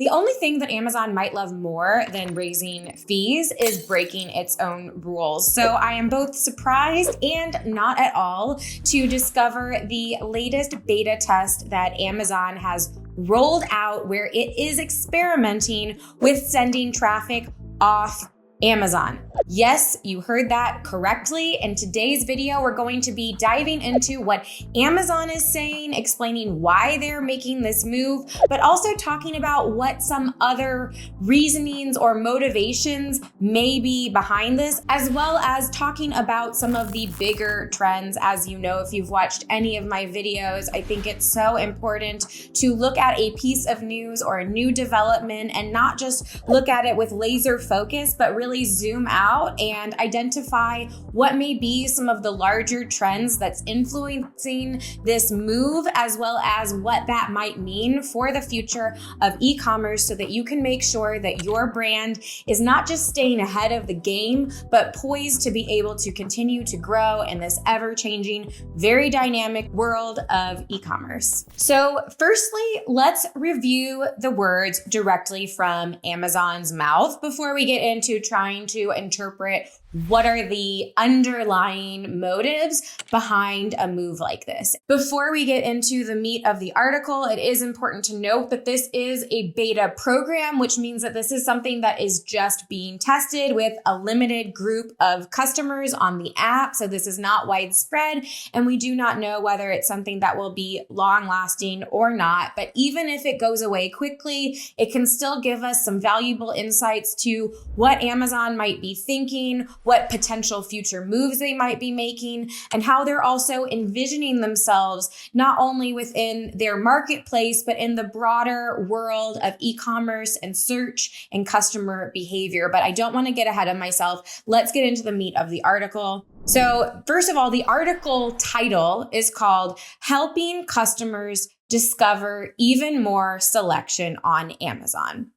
The only thing that Amazon might love more than raising fees is breaking its own rules. So I am both surprised and not at all to discover the latest beta test that Amazon has rolled out where it is experimenting with sending traffic off Amazon. Yes, you heard that correctly. In today's video, we're going to be diving into what Amazon is saying, explaining why they're making this move, but also talking about what some other reasonings or motivations may be behind this, as well as talking about some of the bigger trends. As you know, if you've watched any of my videos, I think it's so important to look at a piece of news or a new development and not just look at it with laser focus, but really zoom out and identify what may be some of the larger trends that's influencing this move, as well as what that might mean for the future of e-commerce, so that you can make sure that your brand is not just staying ahead of the game, but poised to be able to continue to grow in this ever-changing, very dynamic world of e-commerce. So firstly, let's review the words directly from Amazon's mouth before we get into trying to interpret what are the underlying motives behind a move like this. Before we get into the meat of the article, it is important to note that this is a beta program, which means that this is something that is just being tested with a limited group of customers on the app. So this is not widespread, and we do not know whether it's something that will be long lasting or not. But even if it goes away quickly, it can still give us some valuable insights to what Amazon might be thinking, what potential future moves they might be making, and how they're also envisioning themselves not only within their marketplace, but in the broader world of e-commerce and search and customer behavior. But I don't want to get ahead of myself. Let's get into the meat of the article. So first of all, the article title is called "Helping Customers Discover Even More Selection on Amazon."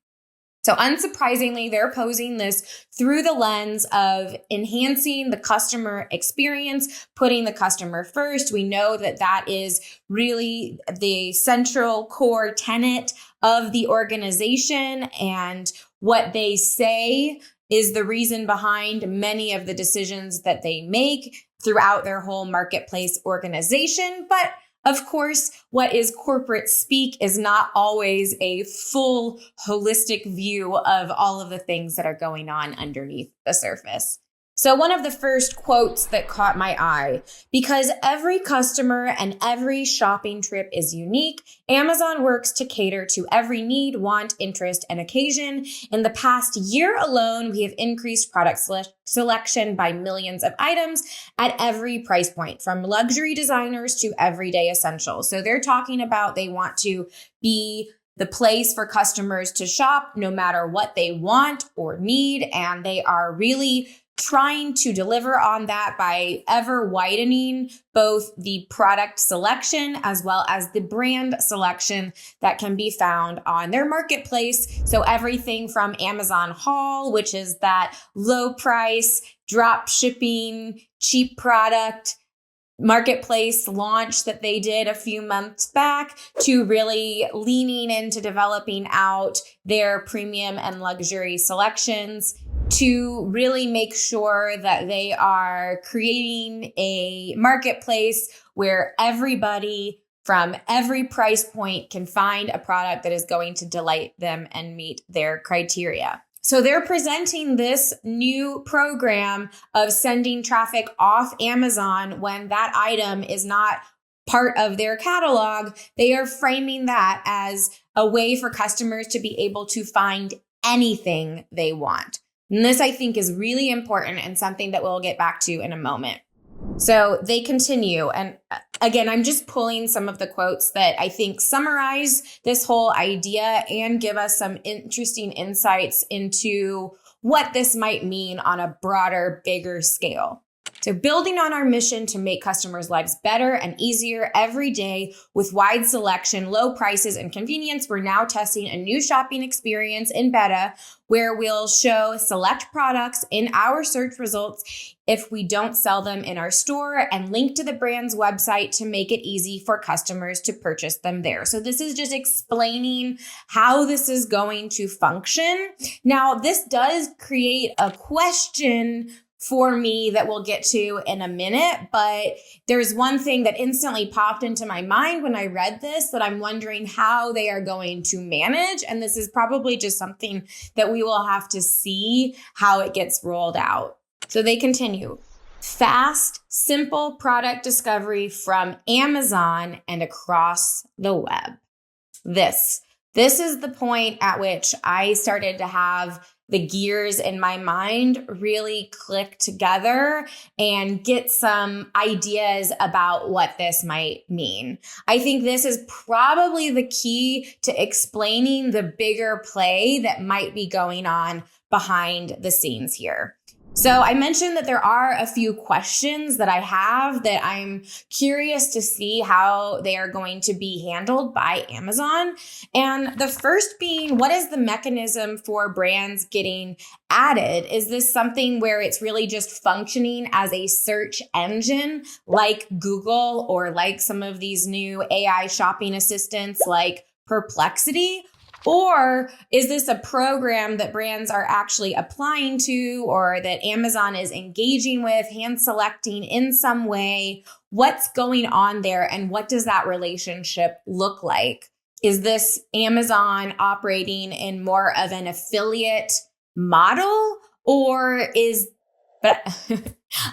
So unsurprisingly, they're posing this through the lens of enhancing the customer experience, putting the customer first. We know that that is really the central core tenet of the organization, and what they say is the reason behind many of the decisions that they make throughout their whole marketplace organization. But of course, what is corporate speak is not always a full holistic view of all of the things that are going on underneath the surface. So one of the first quotes that caught my eye: "Because every customer and every shopping trip is unique, Amazon works to cater to every need, want, interest, and occasion. In the past year alone, we have increased product selection by millions of items at every price point, from luxury designers to everyday essentials." So they're talking about they want to be the place for customers to shop no matter what they want or need, and they are really trying to deliver on that by ever widening both the product selection as well as the brand selection that can be found on their marketplace. So everything from Amazon Haul, which is that low price, drop shipping, cheap product marketplace launch that they did a few months back, to really leaning into developing out their premium and luxury selections, to really make sure that they are creating a marketplace where everybody from every price point can find a product that is going to delight them and meet their criteria. So they're presenting this new program of sending traffic off Amazon when that item is not part of their catalog. They are framing that as a way for customers to be able to find anything they want. And this, I think, is really important and something that we'll get back to in a moment. So they continue. And again, I'm just pulling some of the quotes that I think summarize this whole idea and give us some interesting insights into what this might mean on a broader, bigger scale. So building on our mission to make customers' lives better and easier every day with wide selection, low prices, and convenience, we're now testing a new shopping experience in beta where we'll show select products in our search results if we don't sell them in our store and link to the brand's website to make it easy for customers to purchase them there. So this is just explaining how this is going to function. Now, this does create a question for me that we'll get to in a minute, but there's one thing that instantly popped into my mind when I read this that I'm wondering how they are going to manage. And this is probably just something that we will have to see how it gets rolled out. So they continue. Fast, simple product discovery from Amazon and across the web. This is the point at which I started to have the gears in my mind really click together and get some ideas about what this might mean. I think this is probably the key to explaining the bigger play that might be going on behind the scenes here. So I mentioned that there are a few questions that I have that I'm curious to see how they are going to be handled by Amazon. And the first being, what is the mechanism for brands getting added? Is this something where it's really just functioning as a search engine like Google or like some of these new AI shopping assistants like Perplexity? Or is this a program that brands are actually applying to or that Amazon is engaging with, hand selecting in some way? What's going on there and what does that relationship look like? Is this Amazon operating in more of an affiliate model but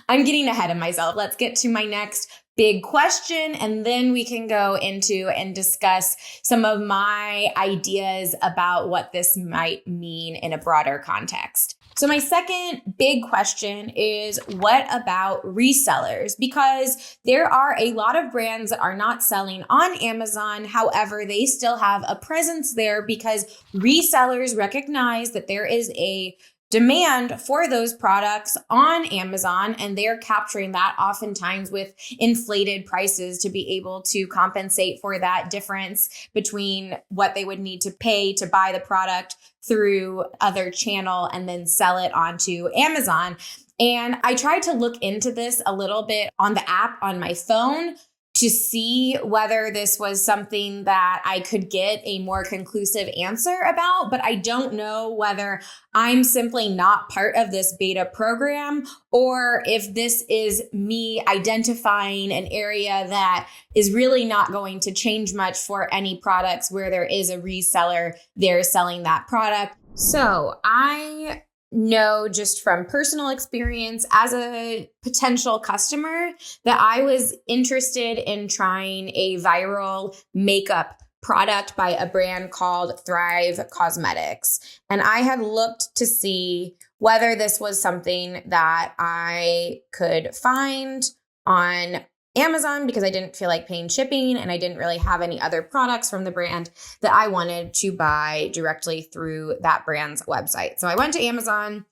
I'm getting ahead of myself. Let's get to my next big question, and then we can go into and discuss some of my ideas about what this might mean in a broader context. So my second big question is, what about resellers? Because there are a lot of brands that are not selling on Amazon. However, they still have a presence there because resellers recognize that there is a demand for those products on Amazon, and they're capturing that oftentimes with inflated prices to be able to compensate for that difference between what they would need to pay to buy the product through other channel and then sell it onto Amazon. And I tried to look into this a little bit on the app on my phone to see whether this was something that I could get a more conclusive answer about, but I don't know whether I'm simply not part of this beta program or if this is me identifying an area that is really not going to change much for any products where there is a reseller there selling that product. So I know just from personal experience as a potential customer that I was interested in trying a viral makeup product by a brand called Thrive Cosmetics. And I had looked to see whether this was something that I could find on Amazon because I didn't feel like paying shipping and I didn't really have any other products from the brand that I wanted to buy directly through that brand's website. So I went to Amazon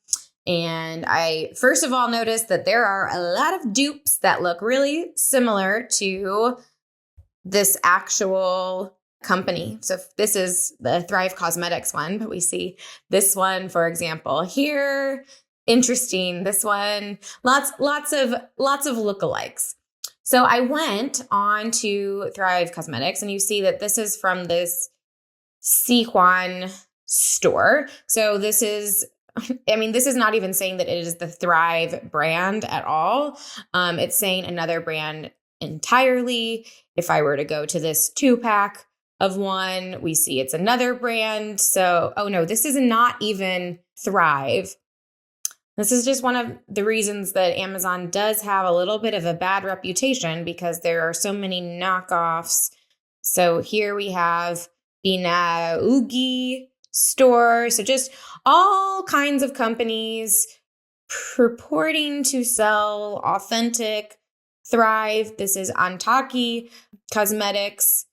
and I first of all noticed that there are a lot of dupes that look really similar to this actual company. So this is the Thrive Cosmetics one, but we see this one, for example, here. Interesting. This one, lots of lookalikes. So I went on to Thrive Cosmetics and you see that this is from this Sihuan store. So this is not even saying that it is the Thrive brand at all. It's saying another brand entirely. If I were to go to this 2-pack of one, we see it's another brand. So, oh no, this is not even Thrive. This is just one of the reasons that Amazon does have a little bit of a bad reputation because there are so many knockoffs. So here we have Binaugi store. So just all kinds of companies purporting to sell authentic Thrive. This is Antaki Cosmetics.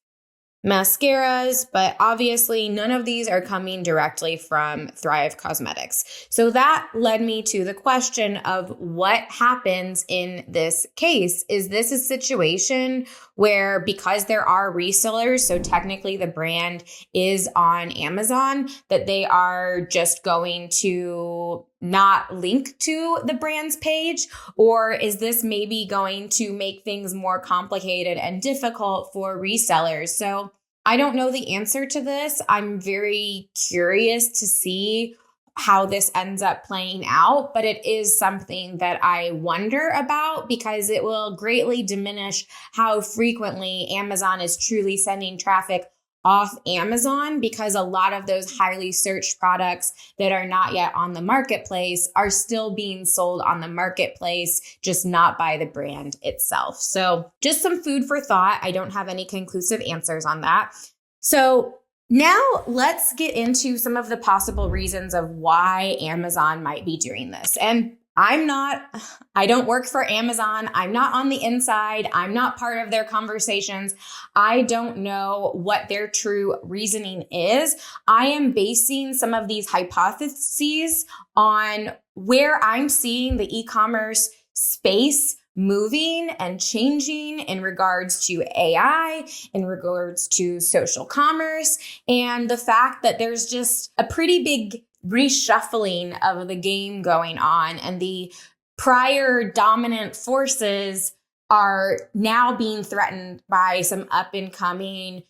mascaras, but obviously none of these are coming directly from Thrive Causemetics. So that led me to the question of what happens in this case. Is this a situation where, because there are resellers, so technically the brand is on Amazon, that they are just going to not link to the brand's page? Or is this maybe going to make things more complicated and difficult for resellers? So I don't know the answer to this. I'm very curious to see how this ends up playing out, but it is something that I wonder about because it will greatly diminish how frequently Amazon is truly sending traffic off Amazon, because a lot of those highly searched products that are not yet on the marketplace are still being sold on the marketplace, just not by the brand itself. So just some food for thought. I don't have any conclusive answers on that. So now let's get into some of the possible reasons of why Amazon might be doing this. And I don't work for Amazon. I'm not on the inside. I'm not part of their conversations. I don't know what their true reasoning is. I am basing some of these hypotheses on where I'm seeing the e-commerce space moving and changing in regards to AI, in regards to social commerce, and the fact that there's just a pretty big reshuffling of the game going on, and the prior dominant forces are now being threatened by some up and coming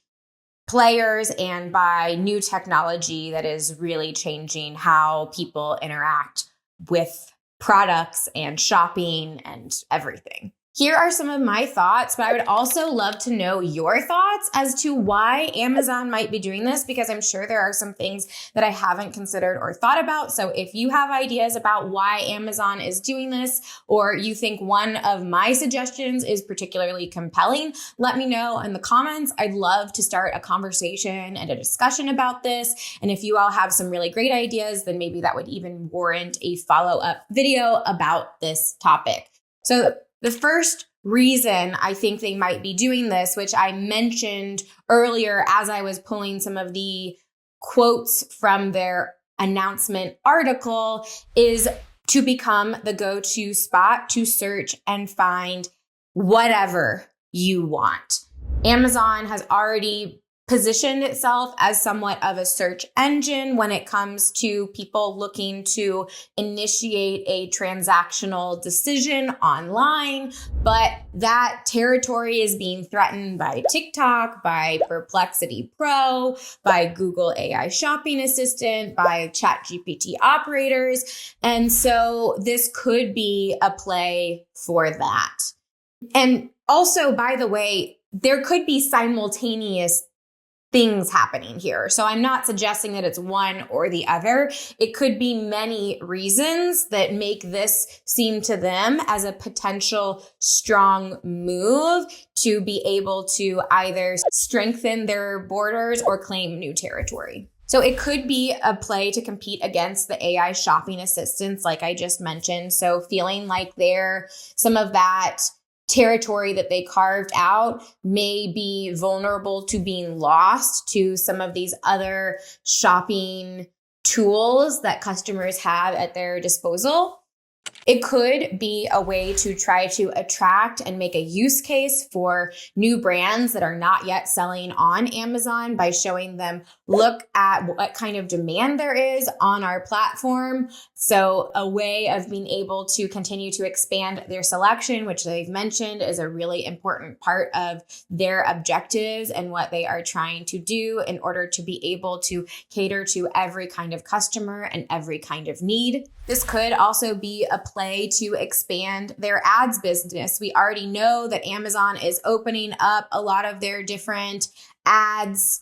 players and by new technology that is really changing how people interact with products and shopping and everything. Here are some of my thoughts, but I would also love to know your thoughts as to why Amazon might be doing this, because I'm sure there are some things that I haven't considered or thought about. So if you have ideas about why Amazon is doing this, or you think one of my suggestions is particularly compelling, let me know in the comments. I'd love to start a conversation and a discussion about this. And if you all have some really great ideas, then maybe that would even warrant a follow-up video about this topic. So the first reason I think they might be doing this, which I mentioned earlier as I was pulling some of the quotes from their announcement article, is to become the go-to spot to search and find whatever you want. Amazon has already positioned itself as somewhat of a search engine when it comes to people looking to initiate a transactional decision online, but that territory is being threatened by TikTok, by Perplexity Pro, by Google AI Shopping Assistant, by ChatGPT operators. And so this could be a play for that. And also, by the way, there could be simultaneous things happening here. So I'm not suggesting that it's one or the other. It could be many reasons that make this seem to them as a potential strong move to be able to either strengthen their borders or claim new territory. So it could be a play to compete against the AI shopping assistants, like I just mentioned. So feeling like some of that territory that they carved out may be vulnerable to being lost to some of these other shopping tools that customers have at their disposal. It could be a way to try to attract and make a use case for new brands that are not yet selling on Amazon by showing them, look at what kind of demand there is on our platform. So a way of being able to continue to expand their selection, which they've mentioned is a really important part of their objectives and what they are trying to do in order to be able to cater to every kind of customer and every kind of need. This could also be a play to expand their ads business. We already know that Amazon is opening up a lot of their different ads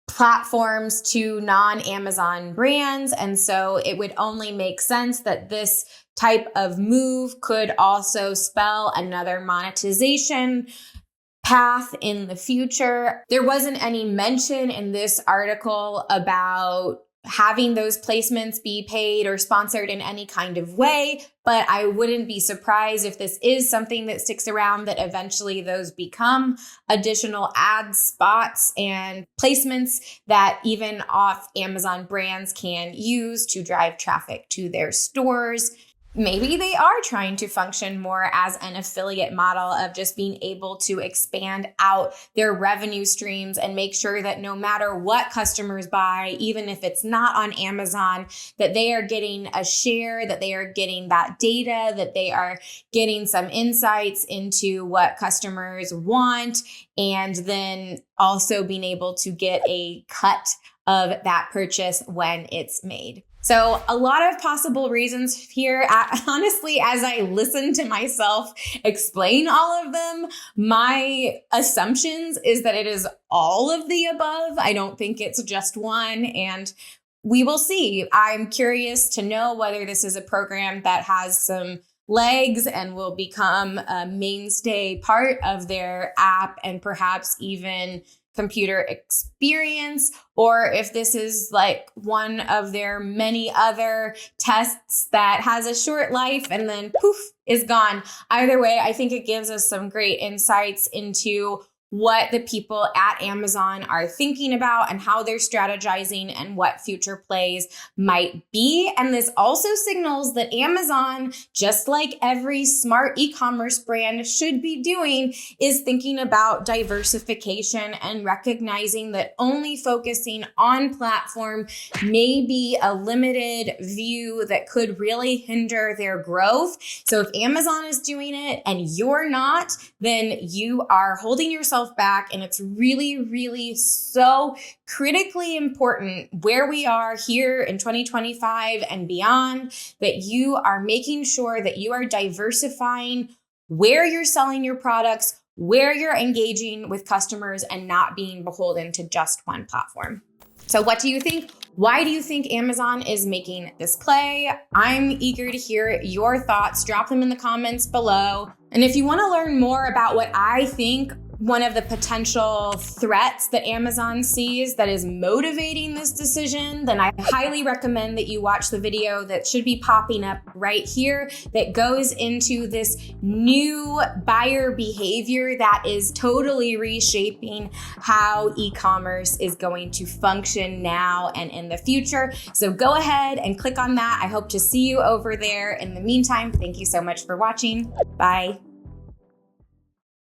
platforms to non-Amazon brands. And so it would only make sense that this type of move could also spell another monetization path in the future. There wasn't any mention in this article about having those placements be paid or sponsored in any kind of way, but I wouldn't be surprised if this is something that sticks around, that eventually those become additional ad spots and placements that even off Amazon brands can use to drive traffic to their stores. Maybe they are trying to function more as an affiliate model of just being able to expand out their revenue streams and make sure that no matter what customers buy, even if it's not on Amazon, that they are getting a share, that they are getting that data, that they are getting some insights into what customers want, and then also being able to get a cut of that purchase when it's made. So a lot of possible reasons here. Honestly, as I listen to myself explain all of them, my assumptions is that it is all of the above. I don't think it's just one, and we will see. I'm curious to know whether this is a program that has some legs and will become a mainstay part of their app and perhaps even computer experience, or if this is like one of their many other tests that has a short life and then poof, is gone. Either way, I think it gives us some great insights into what the people at Amazon are thinking about and how they're strategizing and what future plays might be. And this also signals that Amazon, just like every smart e-commerce brand should be doing, is thinking about diversification and recognizing that only focusing on platform may be a limited view that could really hinder their growth. So if Amazon is doing it and you're not, then you are holding yourself back. And it's really, really so critically important where we are here in 2025 and beyond, that you are making sure that you are diversifying where you're selling your products, where you're engaging with customers, and not being beholden to just one platform. So what do you think? Why do you think Amazon is making this play? I'm eager to hear your thoughts. Drop them in the comments below. And if you want to learn more about what I think one of the potential threats that Amazon sees that is motivating this decision, then I highly recommend that you watch the video that should be popping up right here that goes into this new buyer behavior that is totally reshaping how e-commerce is going to function now and in the future. So go ahead and click on that. I hope to see you over there. In the meantime, thank you so much for watching. Bye.